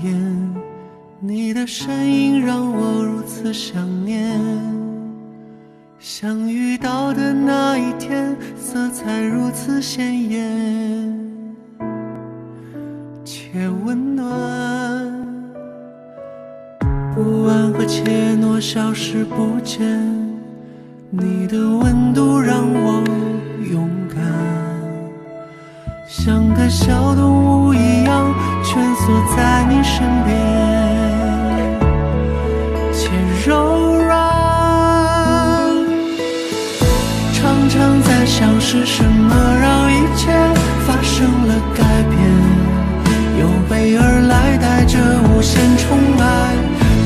眼，你的身影让我如此想念。相遇到的那一天，色彩如此鲜艳且温暖，不安和怯懦消失不见，你的温度让我勇敢，像个小动物一样蜷缩在你身边，且柔软。常常在想是什么让一切发生了改变，有备而来带着无限宠爱，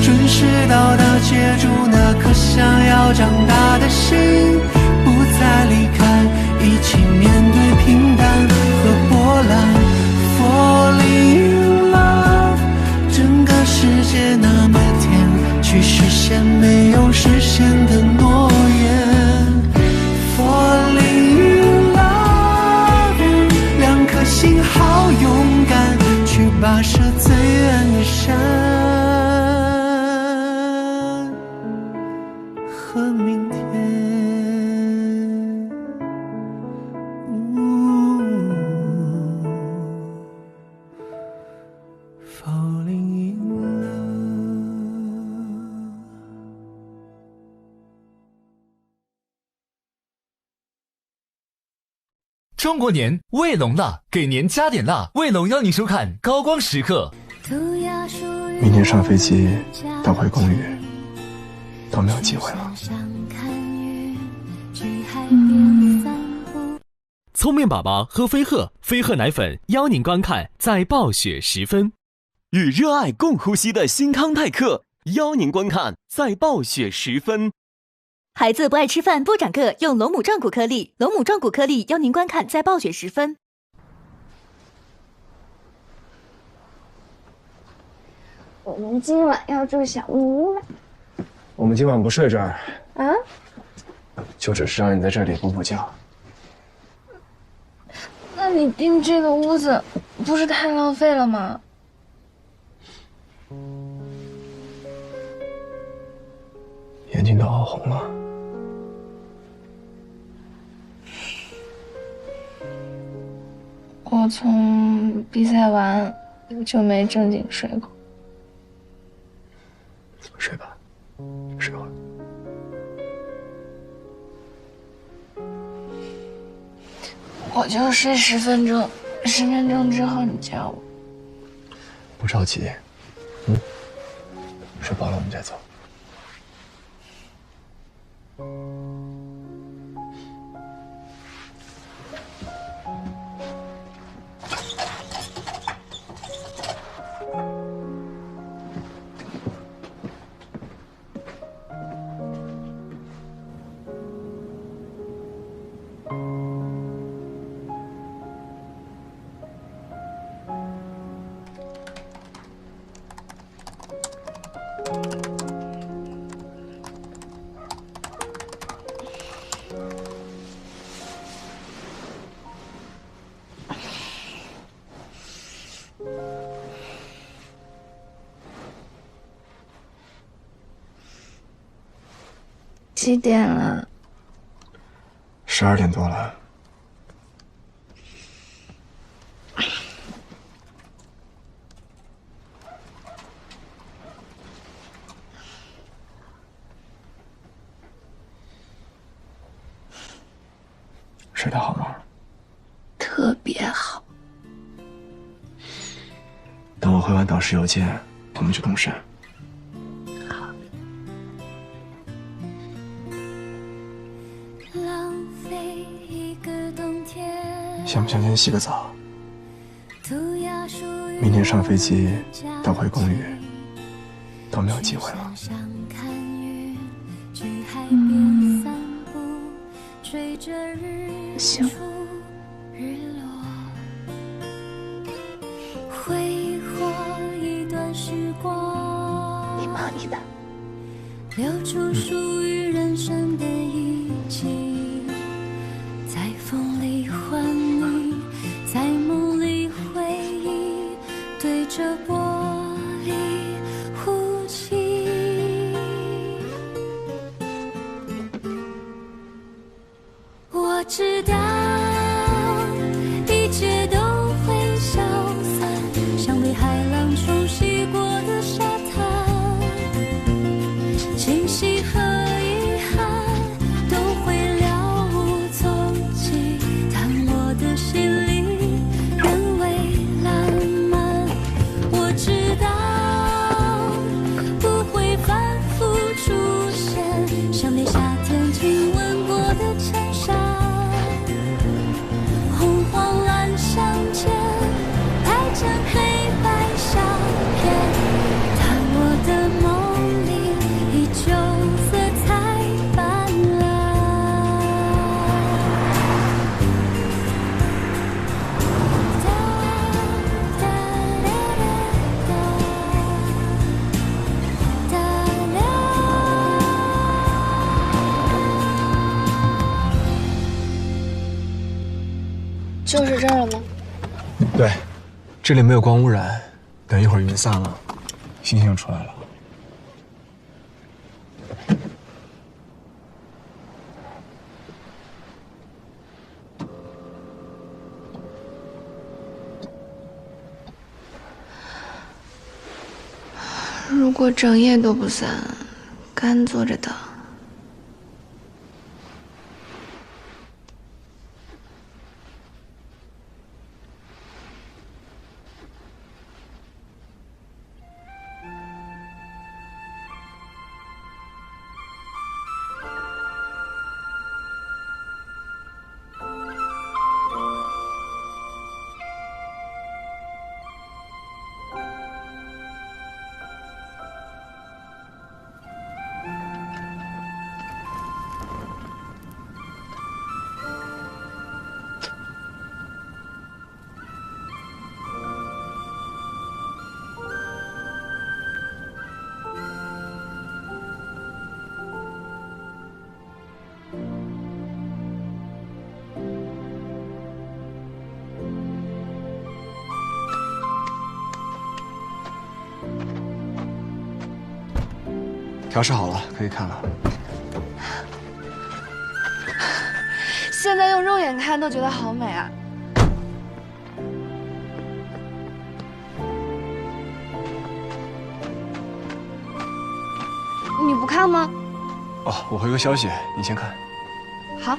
准时到达接住那颗想要长大的心，不再离开，一起面对平淡和波澜。Falling in love， 整个世界那么甜，去实现没有实现的诺言。Falling in love， 两颗心好勇敢，去跋涉最远的山和明天。Falling in love。中国年，卫龙辣，给年加点辣。卫龙邀你收看《高光时刻》。明天上飞机到回公寓，都没有机会了。聪明宝宝喝飞鹤，飞鹤奶粉邀您观看在暴雪时分。与热爱共呼吸的新康泰克邀您观看在暴雪时分。孩子不爱吃饭不长个，用龙母壮骨颗粒。龙母壮骨颗粒邀您观看在暴雪时分。我们今晚要住小木屋了。我们今晚不睡这儿啊？就只是让你在这里补补觉。那你订这个屋子不是太浪费了吗？眼睛都熬红了。我从比赛完就没正经睡过。睡吧，睡会儿。我就睡10分钟，10分钟之后你叫我。不着急，睡饱了我们再走。几点了？12点多了。睡得好吗？特别好。等我回完导师邮件，我们就动身。好。想不想先洗个澡？明天上飞机到回公寓，都没有机会了。行。你忙你的。留出属于人生的一切，在风里还你，在梦里回忆，对着玻知道一切都会消散，像被海浪冲洗过的沙滩，清晰和遗憾都会了无踪迹，但我的心里仍未烂漫。我知道不会反复出现，像被夏天亲吻过的衬衫，红黄蓝相间，拍成黑白相片，但我的梦里依旧色彩斑斓。就是这儿了吗？对，这里没有光污染，等一会儿云散了，星星就出来了。如果整夜都不散，干坐着等。调试好了，可以看了。现在用肉眼看都觉得好美啊！你不看吗？哦，我回个消息，你先看。好。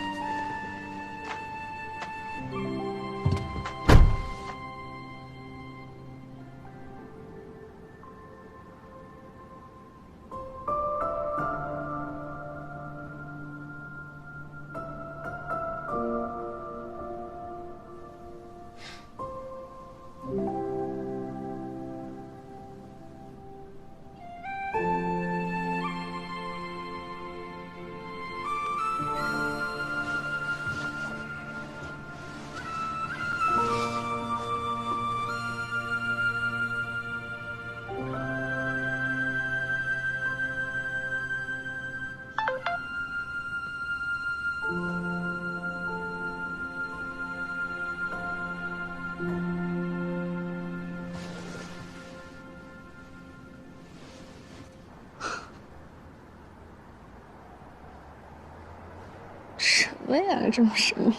什么呀，这么神秘？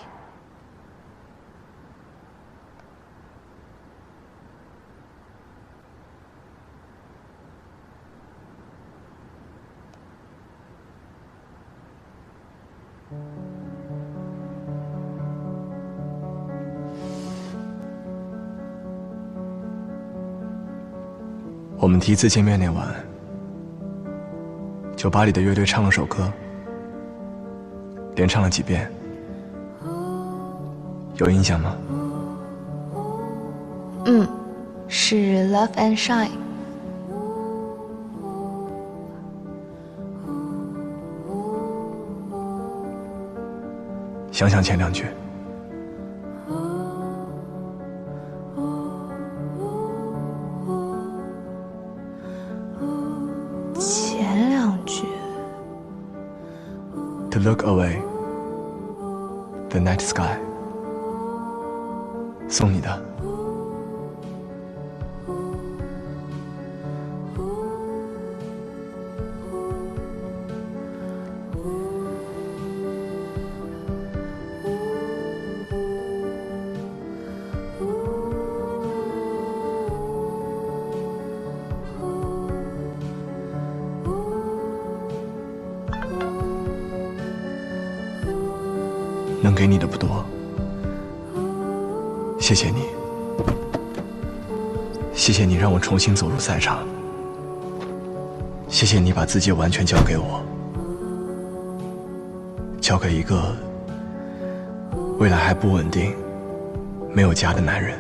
我们第一次见面那晚，酒吧里的乐队唱了首歌，连唱了几遍，有印象吗？是《Love and Shine》。想想前两句。前两句。To look away, the night sky。送你的。能给你的不多，谢谢你，谢谢你让我重新走入赛场，谢谢你把自己完全交给我，交给一个未来还不稳定、没有家的男人。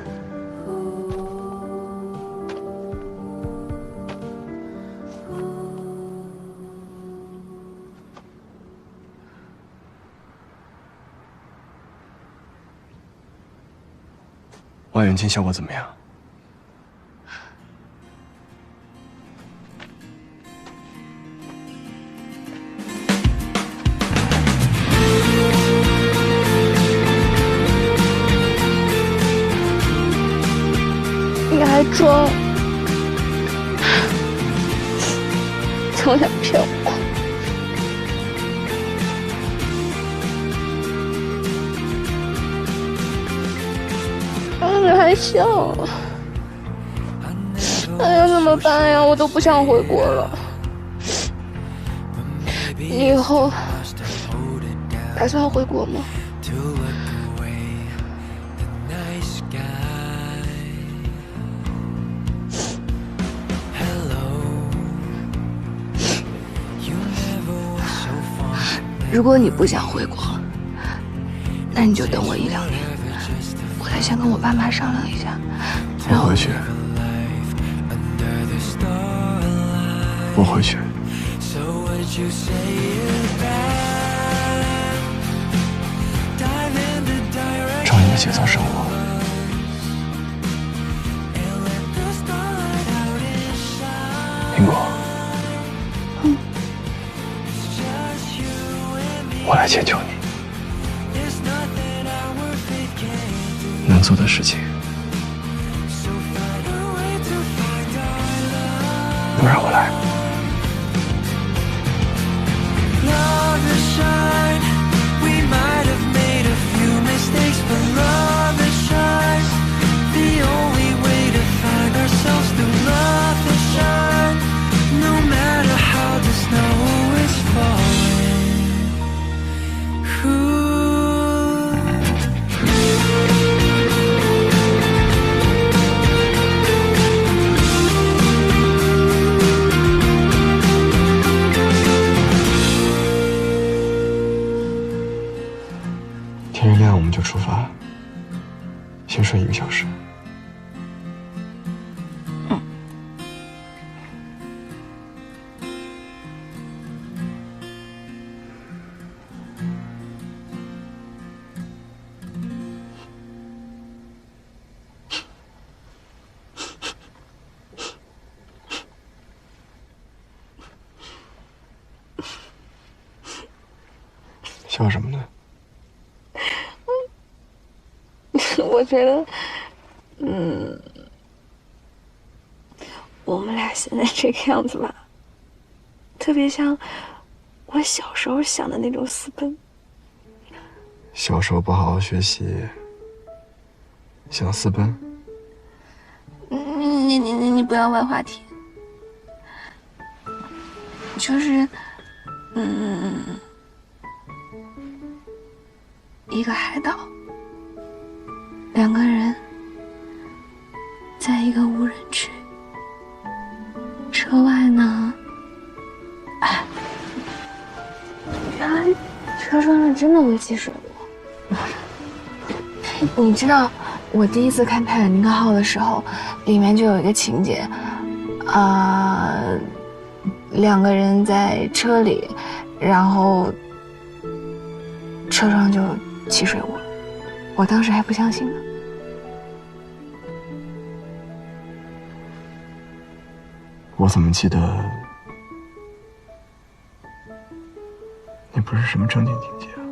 望远镜效果怎么样？你还装，总想骗我。你还笑？哎呀，怎么办呀？我都不想回国了。你以后打算回国吗？如果你不想回国，那你就等我1、2年，我得先跟我爸妈商量一下。我回去，我回去。照你的节奏生活。苹果，我来迁就你，能做的事情都让我来。天一亮我们就出发，先睡1个小时。笑什么呢？我觉得，我们俩现在这个样子吧，特别像我小时候想的那种私奔。小时候不好好学习，想私奔？你不要歪话题。就是，一个海岛。2个人在一个无人区，车外呢，原来车窗上真的会积水雾。你知道我第一次看《泰坦尼克号》的时候，里面就有一个情节，2个人在车里，然后车窗就起水雾了，我当时还不相信呢。我怎么记得那不是什么正经情节啊？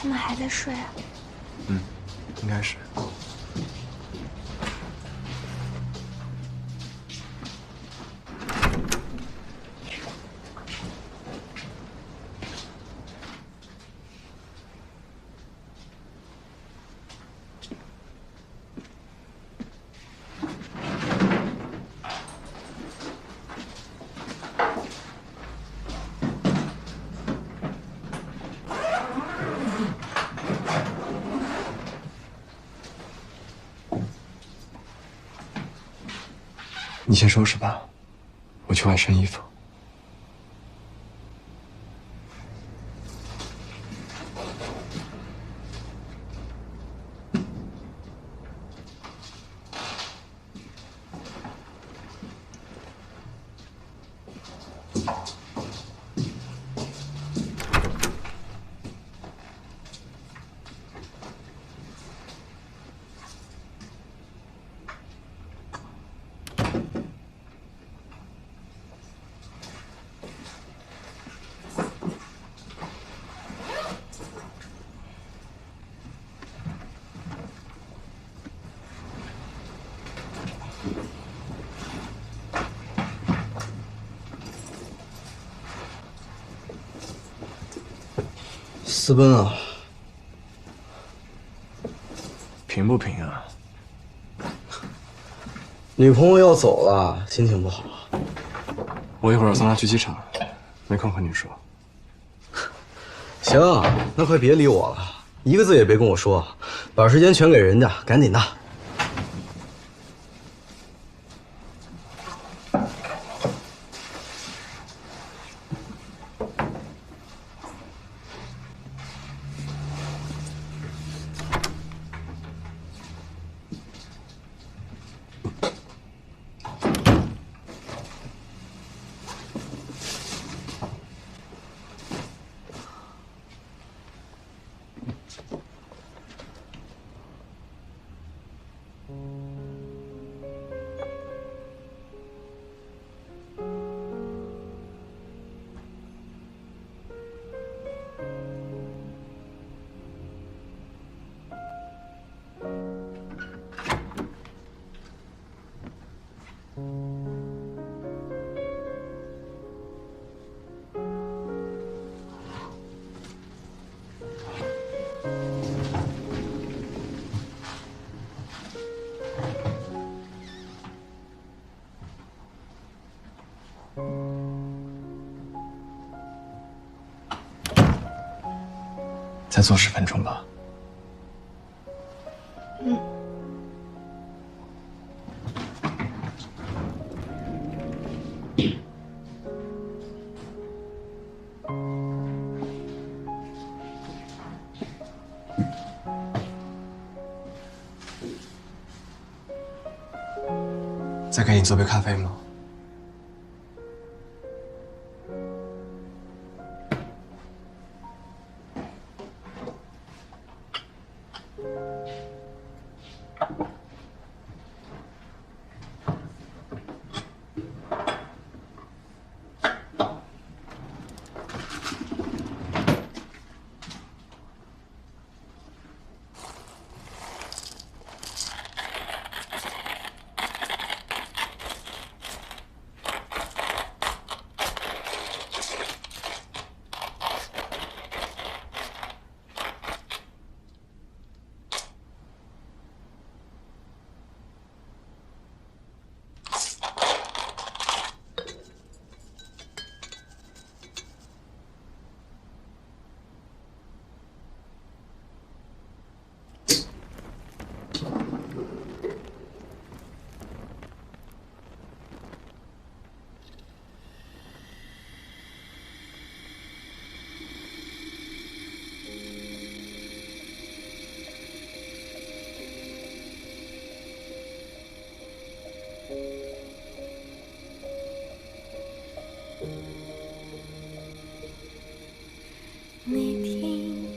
他们还在睡啊？应该是。你先收拾吧，我去换身衣服。私奔啊？平不平啊？女朋友要走了，心情不好。我一会儿要送她去机场，没空和你说。行，那快别理我了，一个字也别跟我说，把时间全给人家，赶紧的。再做10分钟吧。再给你做杯咖啡吗？你听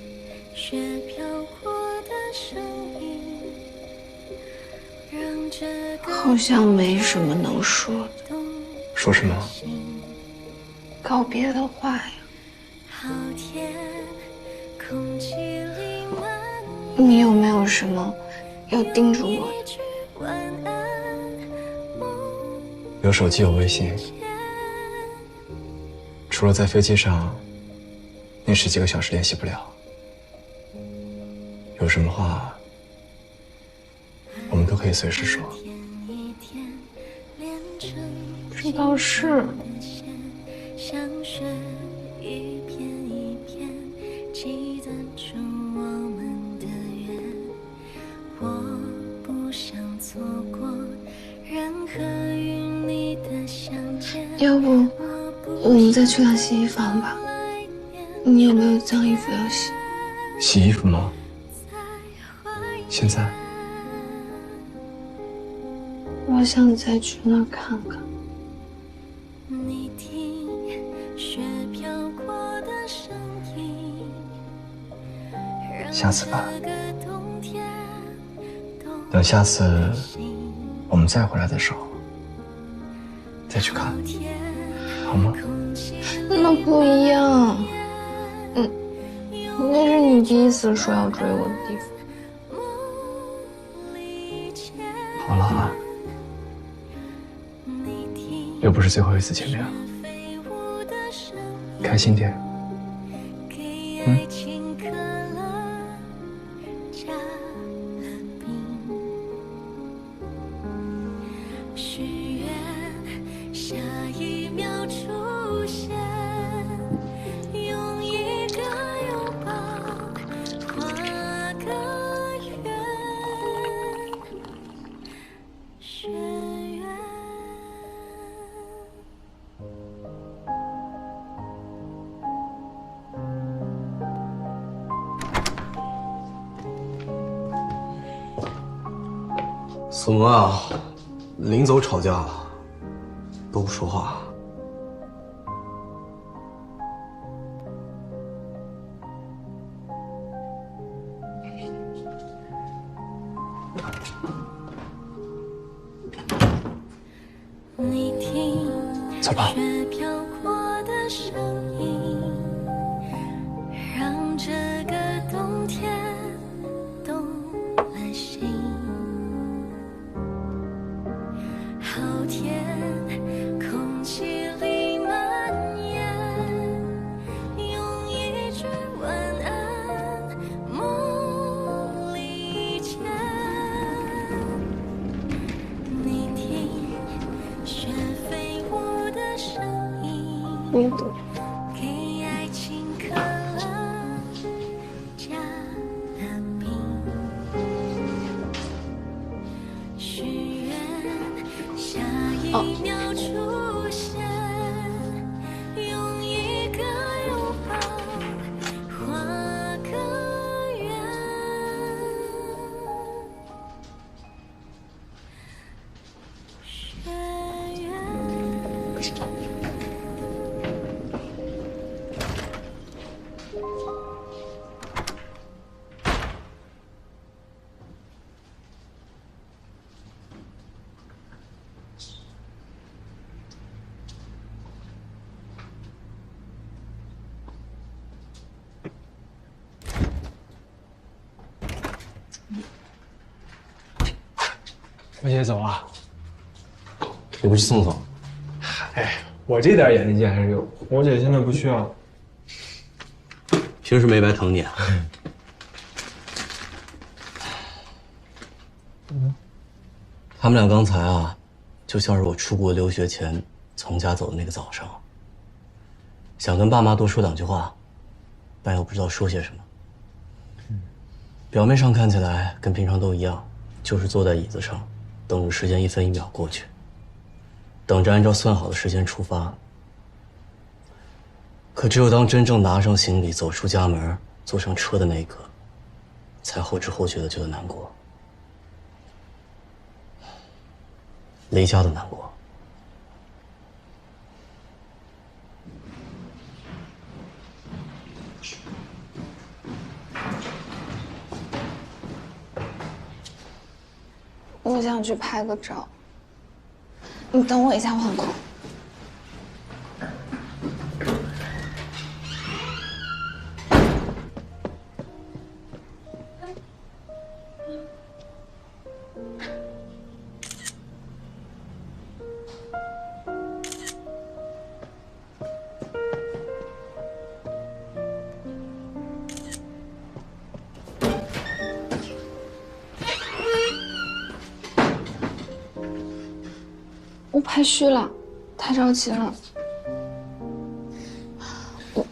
雪飘过的声音，让这个好像没什么能说的。说什么？告别的话呀。好天空你有没有什么要叮嘱我的？有手机，有微信，除了在飞机上那10几个小时联系不了，有什么话我们都可以随时说。这倒是。要不我们再去趟洗衣房吧？你有没有脏衣服要洗？洗衣服吗？现在？我想再去那儿看看。下次吧。等下次我们再回来的时候，再去看，好吗？那不一样。那是你第一次说要追我的地方。好了啊，又不是最后一次见面了，开心点。怎么啊？临走吵架了，都不说话。走吧。你懂。我姐走啊？你不去送送？哎，我这点眼力见还是有。我姐现在不需要。平时没白疼你啊。他们俩刚才啊，就像是我出国留学前从家走的那个早上，想跟爸妈多说2句话，但又不知道说些什么。表面上看起来跟平常都一样，就是坐在椅子上，等着时间1分1秒过去，等着按照算好的时间出发。可只有当真正拿上行李，走出家门，坐上车的那一刻，才后知后觉的觉得难过。离家的难过。我想去拍个照，你等我一下，换裤。拍虚了，太着急了。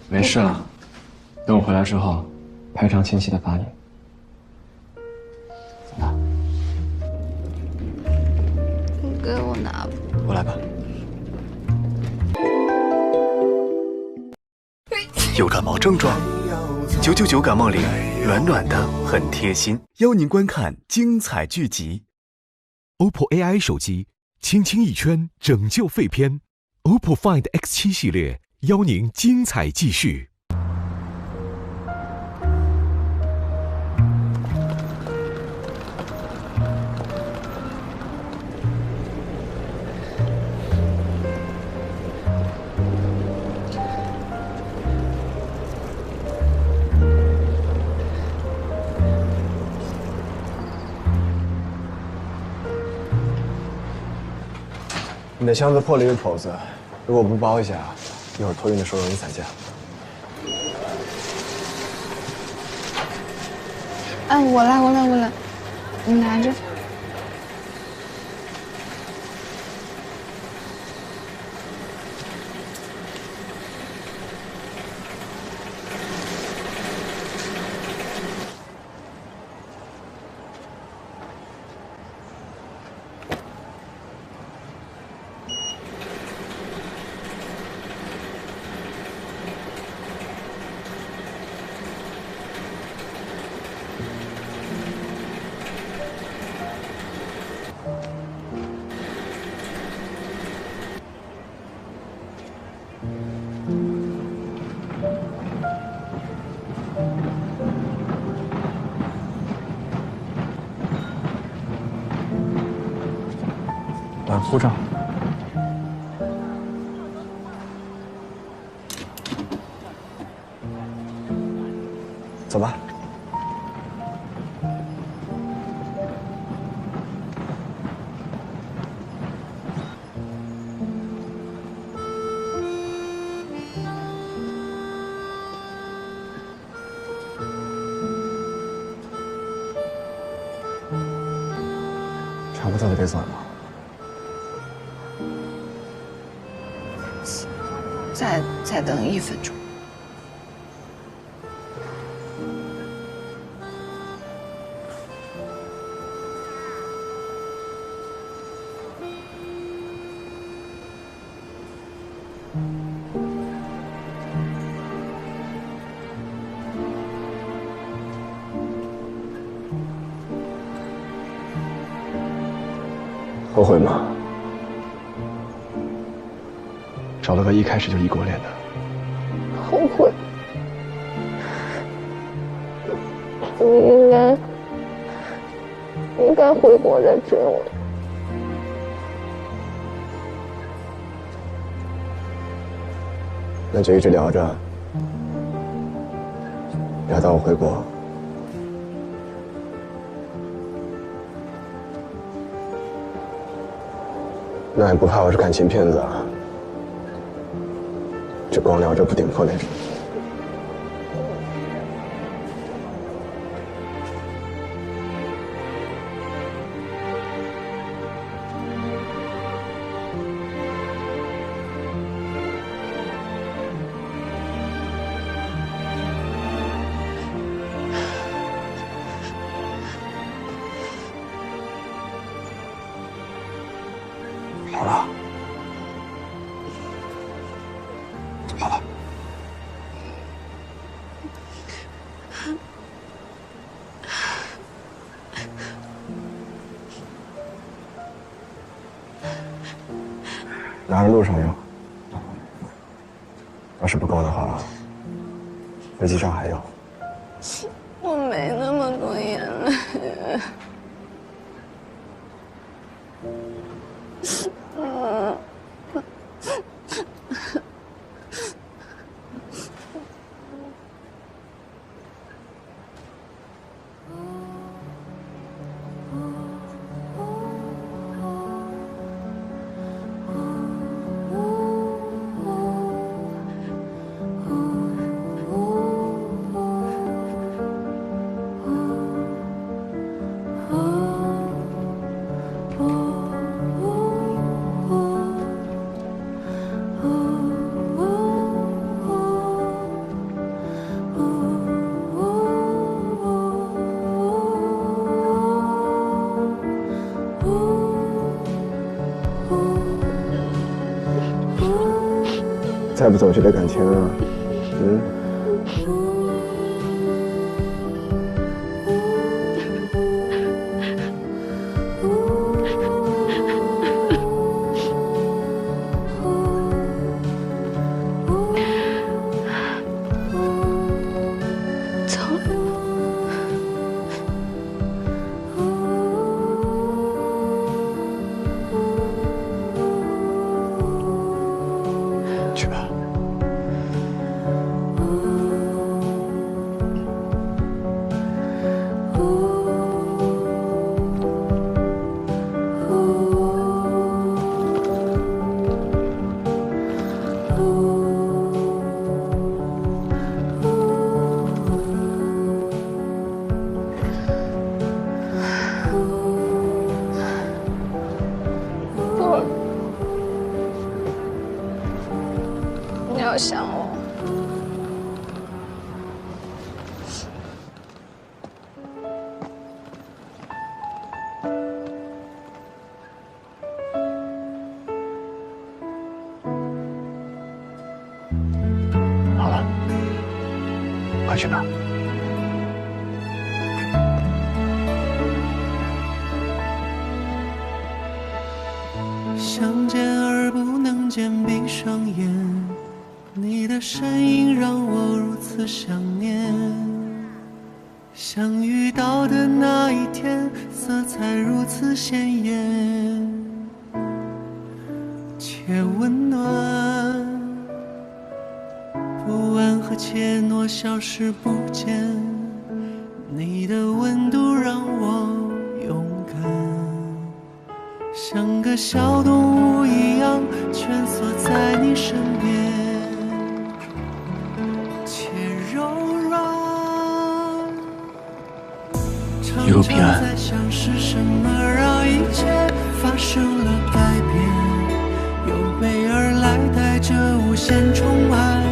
没事了，等我回来之后，拍张清晰的发你。走吧。你给我拿吧。我来吧。有感冒症状，999感冒灵，暖暖的，很贴心。邀您观看精彩剧集。OPPO AI 手机，轻轻一圈拯救废片。OPPO Find X7 系列，邀您精彩继续。你的箱子破了一个口子，如果不包一下，一会儿托运的时候容易散架。哎，我来，你拿着。护照。走吧。差不多就得走了。再等1分钟。后悔吗？找了个一开始就异国恋的。后悔。你应该回国再追我。那就一直聊着，聊到我回国。那也不怕我是感情骗子啊？就光聊着不点破那种。好了，好了。拿着路上用，要是不够的话，飞机上还有。我没那么多眼泪。哦再不走就得感情啊。去吧。你要想我。好了，快去吧。想见而不能见，闭上眼，你的身影让我如此想念。相遇到的那一天，色彩如此鲜艳且温暖，不安和怯懦消失不见，你的温度让我勇敢，像个小动物一样蜷缩在你身边，且柔软。一路平安。在想是什么让一切发生了改变？有备而来，带着无限宠爱，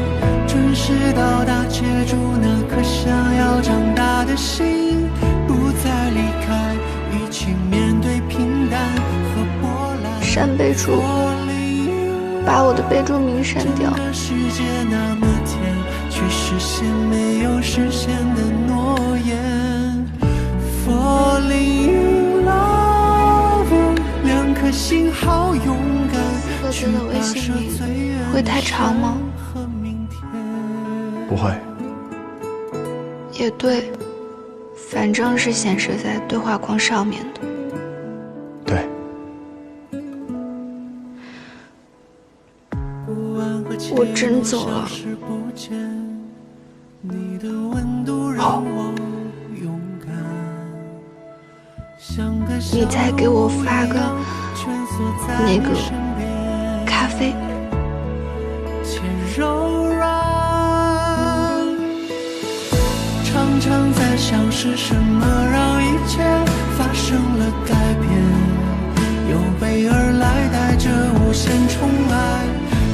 准时到达，接住那颗想要长大的心，不再离开，一起面对平淡和波澜。删备注，把我的备注名删掉。世界那么甜，却实现没有实现的诺言。Falling in love， 两颗心好勇敢。4个字的微信名会太长吗？不会。也对，反正是显示在对话框上面的。对。我真走了。好。你再给我发个那个咖啡。常常在想是什么让一切发生了改变，有备而来，带着无限宠爱，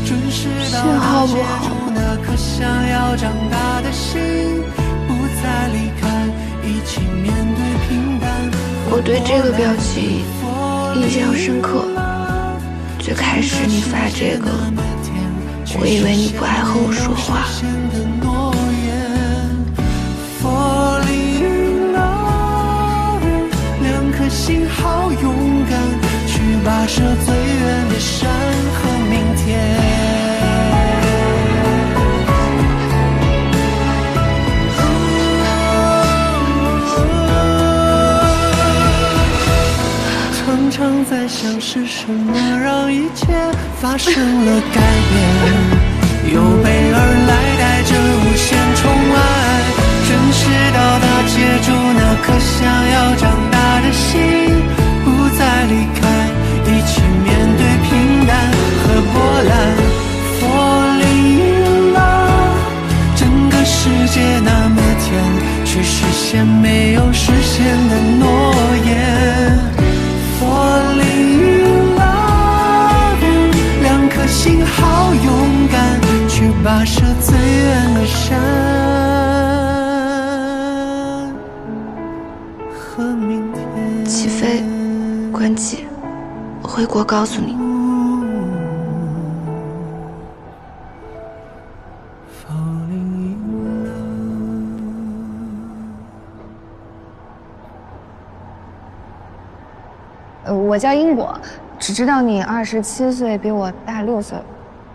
准时到达，接住那颗想要长大的心，不再离开，一起面对平淡。我对这个表情印象深刻。最开始你发这个，我以为你不爱和我说话。两颗心好勇敢，去跋涉最远的山和明天。常在想是什么让一切发生了改变，有备而来，带着无限宠爱，准时到达，接住那颗想要长大的心，不再离开，一起面对平淡和波澜。Falling in love， 整个世界那么甜，却实现没有实现的诺言。Falling in love， 两颗心好勇敢，去跋涉最远的山和明天。起飞，关机，回国告诉你。我叫英果，只知道你27岁，比我大6岁，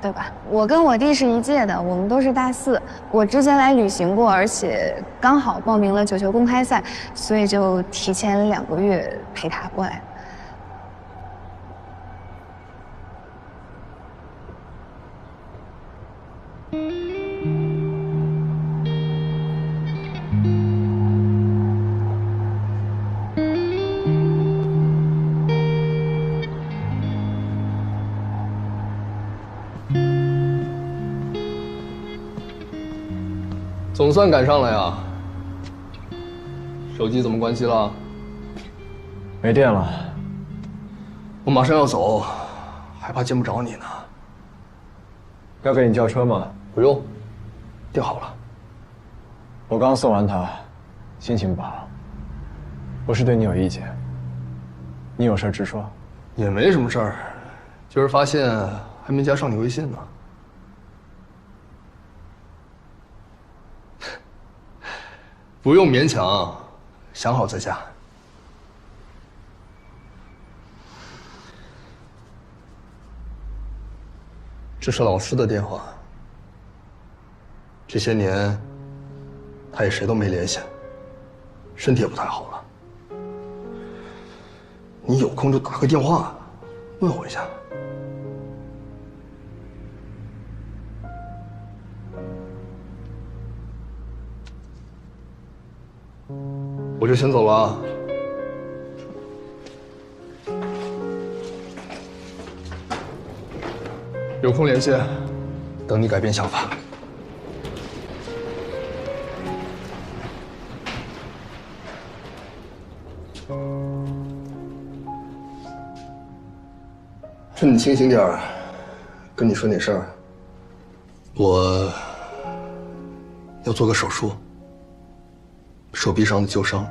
对吧？我跟我弟是一届的，我们都是大4。我之前来旅行过，而且刚好报名了9球公开赛，所以就提前2个月陪他过来。总算赶上了呀！手机怎么关机了？没电了。我马上要走，还怕见不着你呢。要给你叫车吗？不用，订好了。我刚送完他，心情不好。不是对你有意见，你有事直说。也没什么事儿，就是发现还没加上你微信呢。不用勉强，想好再加。这是老师的电话。这些年，他也谁都没联系，身体也不太好了。你有空就打个电话，问候一下。我就先走了啊。有空联系，等你改变想法。趁你清醒点儿，跟你说点事儿。我要做个手术，手臂上的旧伤。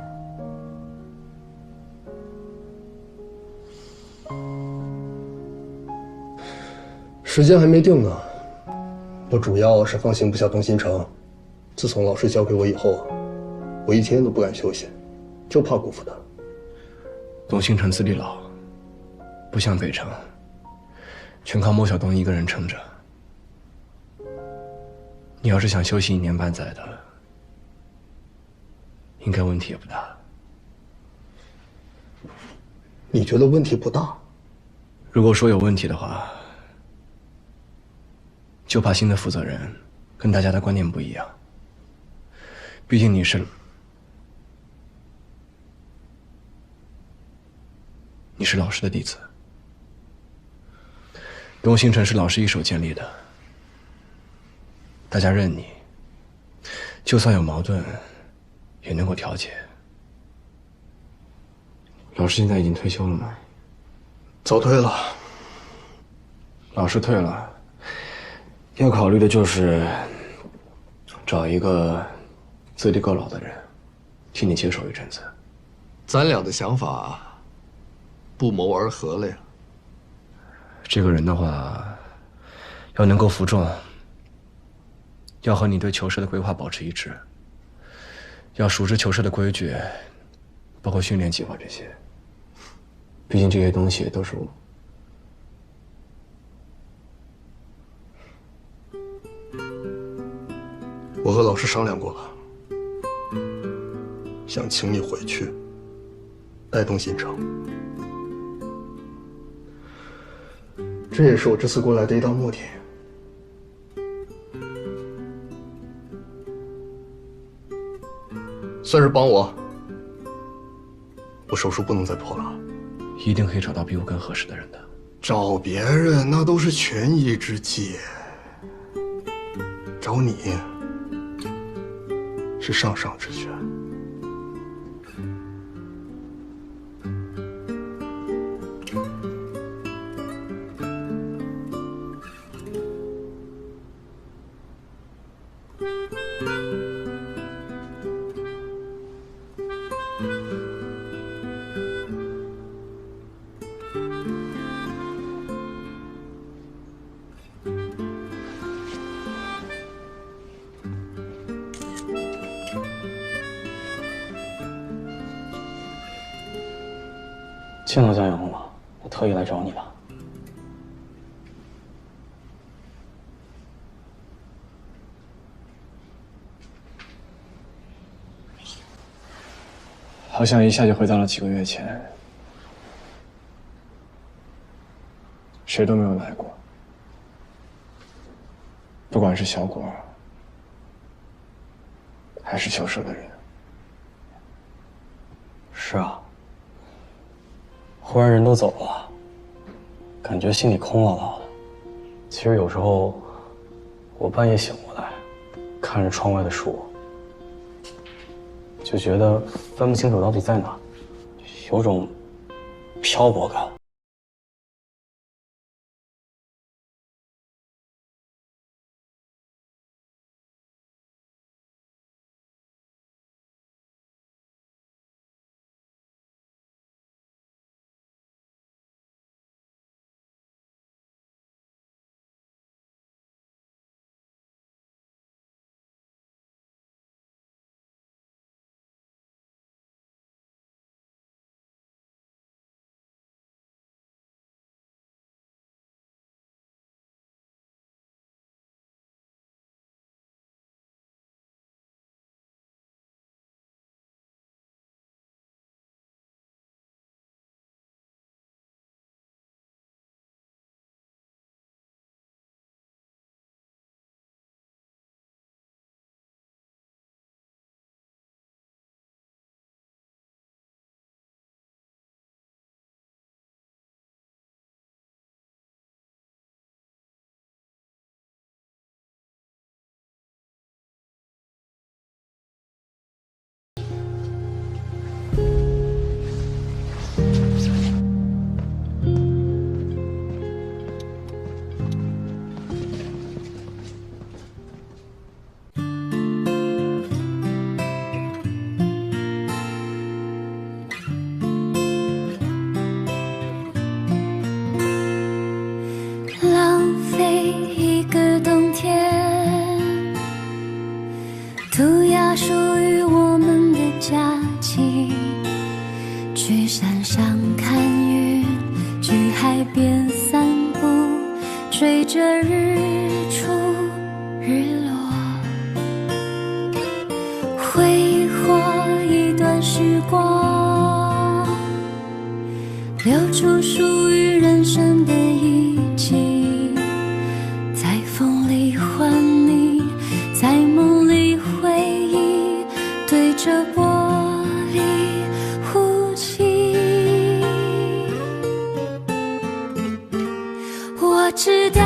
时间还没定呢，我主要是放心不下东新城。自从老师交给我以后，我一天都不敢休息，就怕辜负他。东新城资历老，不像北城，全靠莫小东一个人撑着。你要是想休息1年半载的，应该问题也不大。你觉得问题不大？如果说有问题的话，就怕新的负责人跟大家的观念不一样。毕竟你是老师的弟子，东新城是老师一手建立的，大家认你，就算有矛盾，也能够调解。老师现在已经退休了吗？早退了。老师退了，要考虑的就是找一个资历够老的人，替你接手一阵子。咱俩的想法不谋而合了呀。这个人的话，要能够服众，要和你对球社的规划保持一致，要熟知球社的规矩，包括训练计划这些。毕竟这些东西都是我和老师商量过了，想请你回去带动新城。这也是我这次过来的一大目的。算是帮我。我手术不能再拖了。一定可以找到比我更合适的人的。找别人那都是权宜之计，找你是上上之权。见到江阳了，我特意来找你的。好像一下就回到了几个月前，谁都没有来过，不管是小果，还是球社的人。是啊，忽然人都走了，感觉心里空落落的。其实有时候，我半夜醒过来，看着窗外的树，就觉得分不清楚到底在哪，有种漂泊感。浪费一个冬天，涂鸦属于我们的假期，去山上看云，去海边散步，追着日出日落，挥霍一段时光，留出属于人生的一季，在风里唤你，在梦里回忆，对着玻璃呼气。我知道